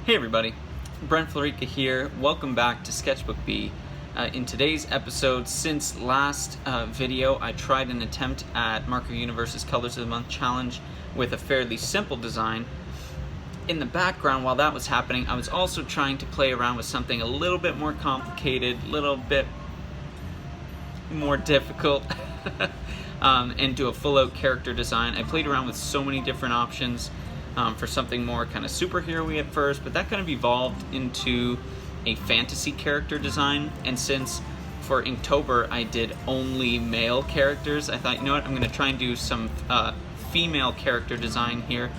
Hey everybody, Brent Florica here. Welcome back to Sketchbook B. In today's episode, since last video, I tried an attempt at Marker Universe's Colors of the Month challenge with a fairly simple design. In the background, while that was happening, I was also trying to play around with something a little bit more complicated, a little bit more difficult, and do a full-out character design. I played around with so many different options for something more kind of superhero-y at first, but that kind of evolved into a fantasy character design. And since for Inktober I did only male characters, I thought, you know what, I'm going to try and do some female character design here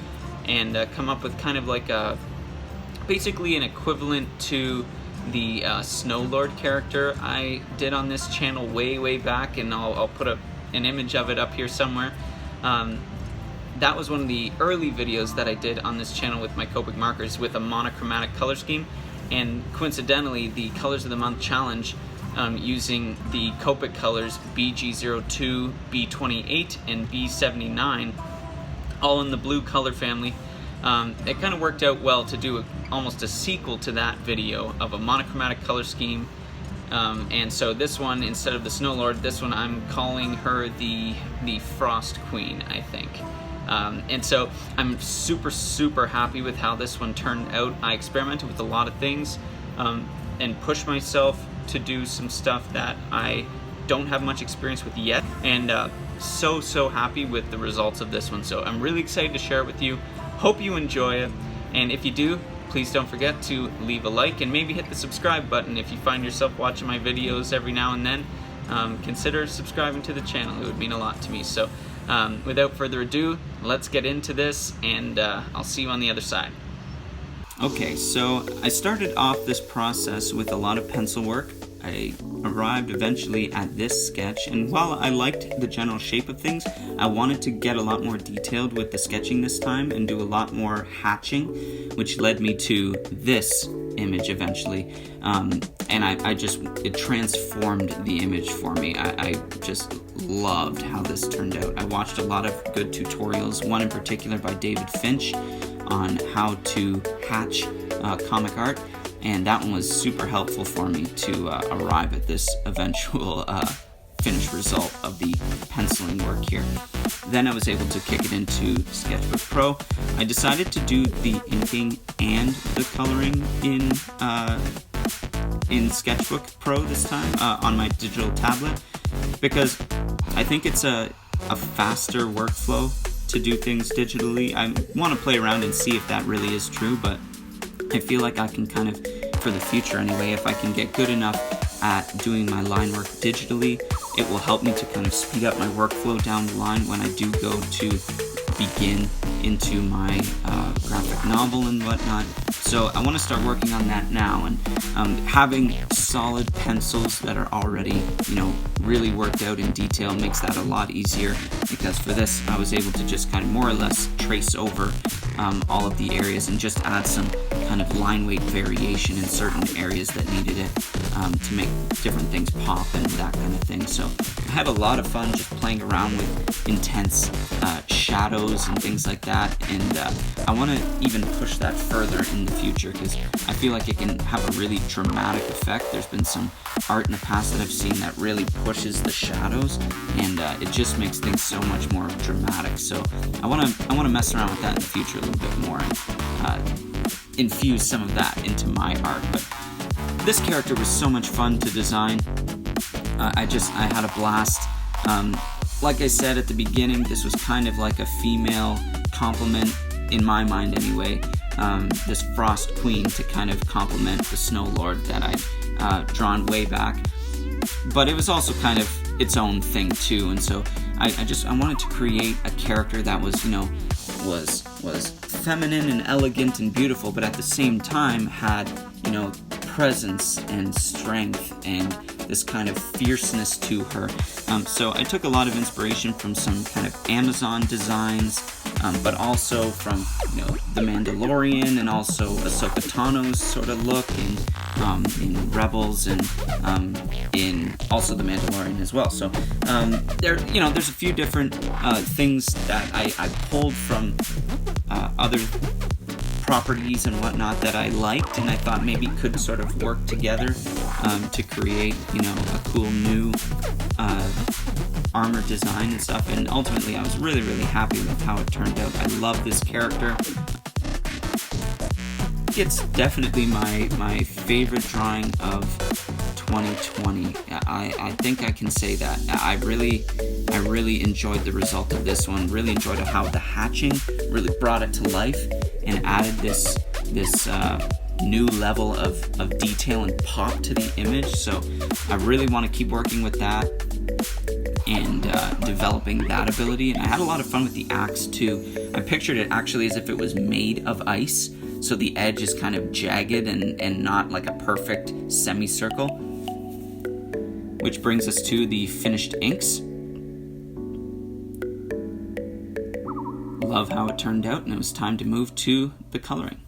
and come up with kind of like basically an equivalent to the Snow Lord character I did on this channel way back, and I'll put an image of it up here somewhere. That was one of the early videos that I did on this channel with my Copic markers with a monochromatic color scheme, and coincidentally the Colors of the Month challenge using the Copic colors BG02, B28, and B79, all in the blue color family. It kind of worked out well to do almost a sequel to that video of a monochromatic color scheme. And so this one, instead of the Snow Lord, this one I'm calling her the Frost Queen, I think. And so I'm super happy with how this one turned out. I experimented with a lot of things and pushed myself to do some stuff that I don't have much experience with yet, and so happy with the results of this one. So I'm really excited to share it with you. Hope you enjoy it, and if you do, please don't forget to leave a like and maybe hit the subscribe button. If you find yourself watching my videos every now and then, consider subscribing to the channel. It would mean a lot to me. So without further ado, let's get into this, and I'll see you on the other side. Okay, so I started off this process with a lot of pencil work. I arrived eventually at this sketch, and while I liked the general shape of things, I wanted to get a lot more detailed with the sketching this time and do a lot more hatching, which led me to this image eventually. And it transformed the image for me. I just loved how this turned out. I watched a lot of good tutorials, one in particular by David Finch on how to hatch comic art, and that one was super helpful for me to arrive at this eventual finished result of the penciling work here. Then I was able to kick it into Sketchbook Pro. I decided to do the inking and the coloring in Sketchbook Pro this time on my digital tablet, because I think it's a faster workflow to do things digitally. I want to play around and see if that really is true, but I feel like I can kind of, for the future anyway, if I can get good enough at doing my line work digitally, it will help me to kind of speed up my workflow down the line when I do go to begin into my graphic novel and whatnot. So I want to start working on that now, and having solid pencils that are already, really worked out in detail makes that a lot easier, because for this I was able to just kind of more or less trace over all of the areas and just add some kind of line weight variation in certain areas that needed it to make different things pop and that kind of thing. So I had a lot of fun just playing around with intense shadows and things like that, and I want to even push that further in the future, because I feel like it can have a really dramatic effect. There's been some art in the past that I've seen that really pushes the shadows, and it just makes things so much more dramatic. So I want to mess around with that in the future a little bit more and infuse some of that into my art. But this character was so much fun to design. I had a blast. Like I said at the beginning, this was kind of like a female complement, in my mind anyway, this Frost Queen to kind of complement the Snow Lord that I'd drawn way back. But it was also kind of its own thing too, and so I wanted to create a character that was, was feminine and elegant and beautiful, but at the same time had, presence and strength and this kind of fierceness to her. So I took a lot of inspiration from some kind of Amazon designs, but also from The Mandalorian, and also Ahsoka Tano's sort of look in Rebels, and in also The Mandalorian as well. So there's a few different things that I pulled from other properties and whatnot that I liked, and I thought maybe could sort of work together to create, you know, a cool new armor design and stuff. And ultimately, I was really, really happy with how it turned out. I love this character. It's definitely my favorite drawing of 2020. I think I can say that. I really enjoyed the result of this one. Really enjoyed how the hatching really brought it to life and added this new level of detail and pop to the image. So I really want to keep working with that and developing that ability. And I had a lot of fun with the axe too. I pictured it actually as if it was made of ice, so the edge is kind of jagged and not like a perfect semicircle. Which brings us to the finished inks. Love how it turned out, and it was time to move to the coloring.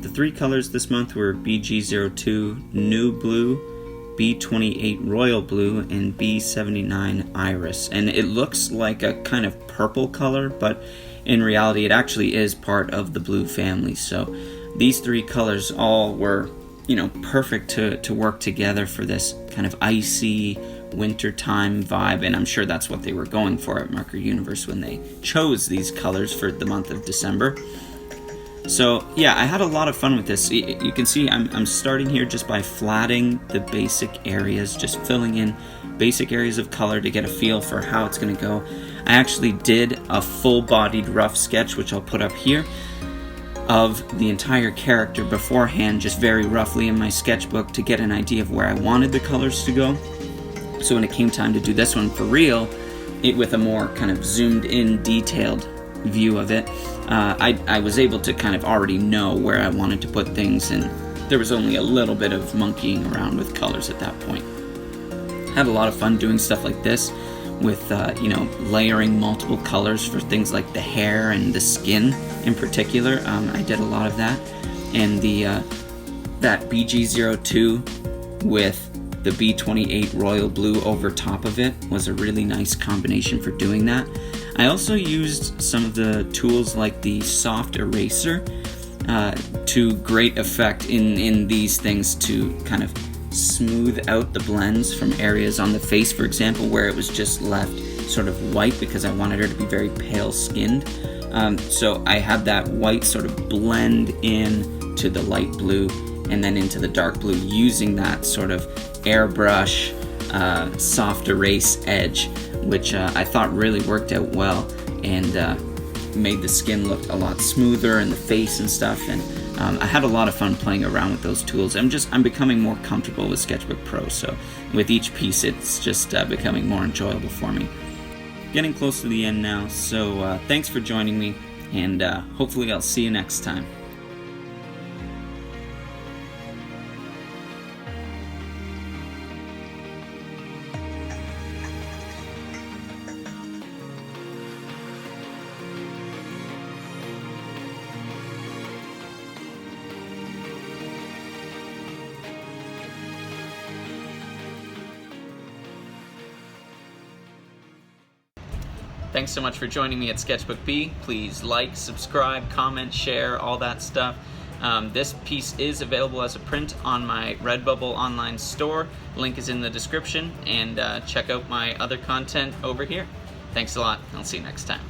The three colors this month were BG02 New Blue, B28 Royal Blue, and B79 Iris. And it looks like a kind of purple color, but in reality it actually is part of the blue family. So these three colors all were, you know, perfect to work together for this kind of icy wintertime vibe, and I'm sure that's what they were going for at Marker Universe when they chose these colors for the month of December. So yeah, I had a lot of fun with this. You can see I'm starting here just by flatting the basic areas, just filling in basic areas of color to get a feel for how it's going to go. I actually did a full-bodied rough sketch, which I'll put up here, of the entire character beforehand, just very roughly in my sketchbook to get an idea of where I wanted the colors to go. So when it came time to do this one for real, with a more kind of zoomed in, detailed view of it, I was able to kind of already know where I wanted to put things, and there was only a little bit of monkeying around with colors at that point. Had a lot of fun doing stuff like this with you know, layering multiple colors for things like the hair and the skin in particular. I did a lot of that, and the that BG02 with the B28 Royal Blue over top of it was a really nice combination for doing that. I also used some of the tools like the soft eraser to great effect in these things to kind of smooth out the blends from areas on the face, for example, where it was just left sort of white because I wanted her to be very pale skinned. So I had that white sort of blend in to the light blue and then into the dark blue, using that sort of airbrush soft erase edge, which I thought really worked out well and made the skin look a lot smoother and the face and stuff. And I had a lot of fun playing around with those tools. I'm becoming more comfortable with Sketchbook Pro, so with each piece it's just becoming more enjoyable for me. Getting close to the end now, so thanks for joining me, and hopefully I'll see you next time. Thanks so much for joining me at Sketchbook B. Please like, subscribe, comment, share, all that stuff. This piece is available as a print on my Redbubble online store. Link is in the description, and check out my other content over here. Thanks a lot. I'll see you next time.